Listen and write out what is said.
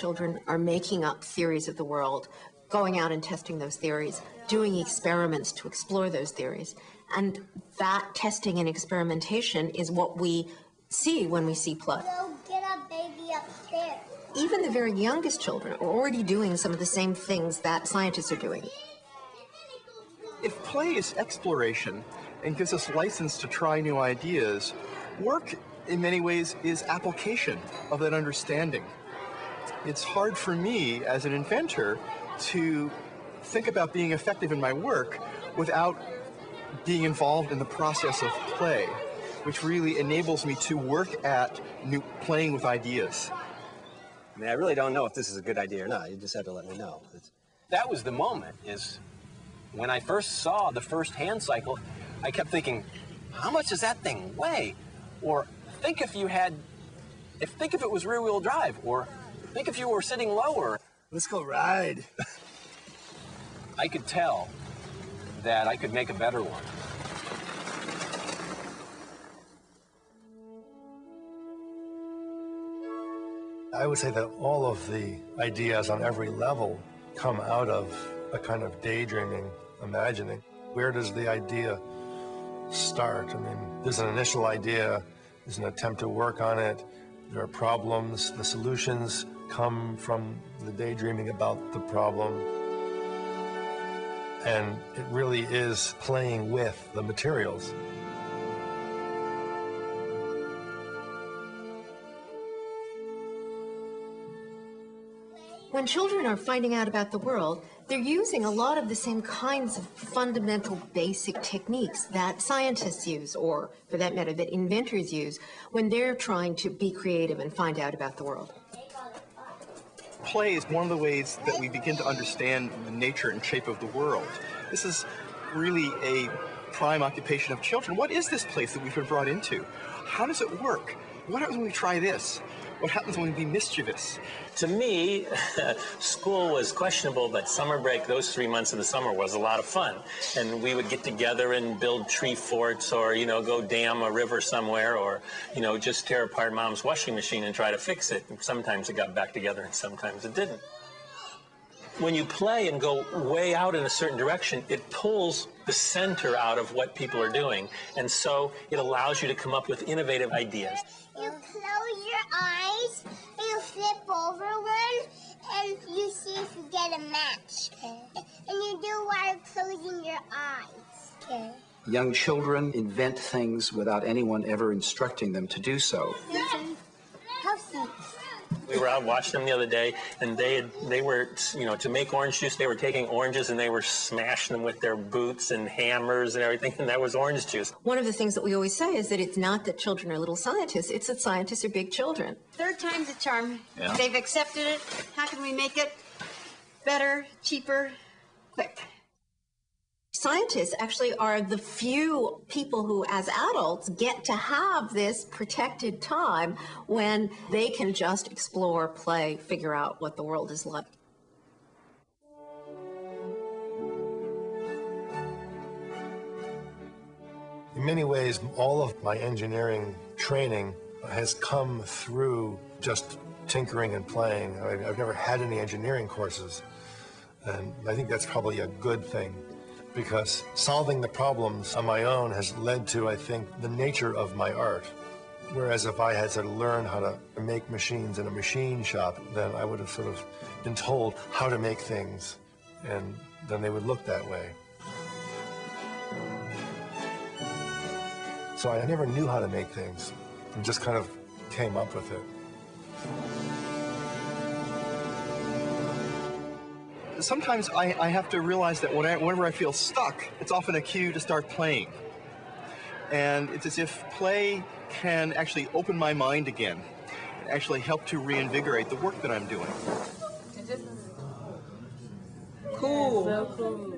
children are making up theories of the world, going out and testing those theories, doing experiments to explore those theories. And that testing and experimentation is what we see when we see play. Go get a baby upstairs. Even the very youngest children are already doing some of the same things that scientists are doing. If play is exploration and gives us license to try new ideas, work in many ways is application of that understanding. It's hard for me as an inventor to think about being effective in my work without being involved in the process of play, which really enables me to work at playing with ideas. I mean, I really don't know if this is a good idea or not. You just have to let me know. That was the moment, is when I first saw the first hand cycle, I kept thinking, how much does that thing weigh? Or think if it was rear-wheel drive, or think if you were sitting lower. Let's go ride. I could tell that I could make a better one. I would say that all of the ideas on every level come out of a kind of daydreaming, imagining. Where does the idea start? I mean, there's an initial idea, there's an attempt to work on it, there are problems, the solutions come from the daydreaming about the problem. And it really is playing with the materials. When children are finding out about the world, they're using a lot of the same kinds of fundamental basic techniques that scientists use, or for that matter, that inventors use when they're trying to be creative and find out about the world. Play is one of the ways that we begin to understand the nature and shape of the world. This is really a prime occupation of children. What is this place that we've been brought into? How does it work? What happens when we try this? What happens when we be mischievous? To me, school was questionable, but summer break, those 3 months of the summer, was a lot of fun. And we would get together and build tree forts, or, go dam a river somewhere, or, just tear apart Mom's washing machine and try to fix it. And sometimes it got back together and sometimes it didn't. When you play and go way out in a certain direction, it pulls the center out of what people are doing. And so it allows you to come up with innovative ideas. You close your eyes, and you flip over one, and you see if you get a match. Okay. And you do while closing your eyes. Okay. Young children invent things without anyone ever instructing them to do so. We were out watching them the other day, and they were, to make orange juice, they were taking oranges and they were smashing them with their boots and hammers and everything, and that was orange juice. One of the things that we always say is that it's not that children are little scientists, it's that scientists are big children. Third time's a charm. Yeah. They've accepted it. How can we make it better, cheaper, quick? Scientists actually are the few people who, as adults, get to have this protected time when they can just explore, play, figure out what the world is like. In many ways, all of my engineering training has come through just tinkering and playing. I've never had any engineering courses, and I think that's probably a good thing, because solving the problems on my own has led to, I think, the nature of my art. Whereas if I had to learn how to make machines in a machine shop, then I would have sort of been told how to make things, and then they would look that way. So I never knew how to make things, and just kind of came up with it. Sometimes I have to realize that whenever I feel stuck, it's often a cue to start playing. And it's as if play can actually open my mind again, actually help to reinvigorate the work that I'm doing. Cool. So cool.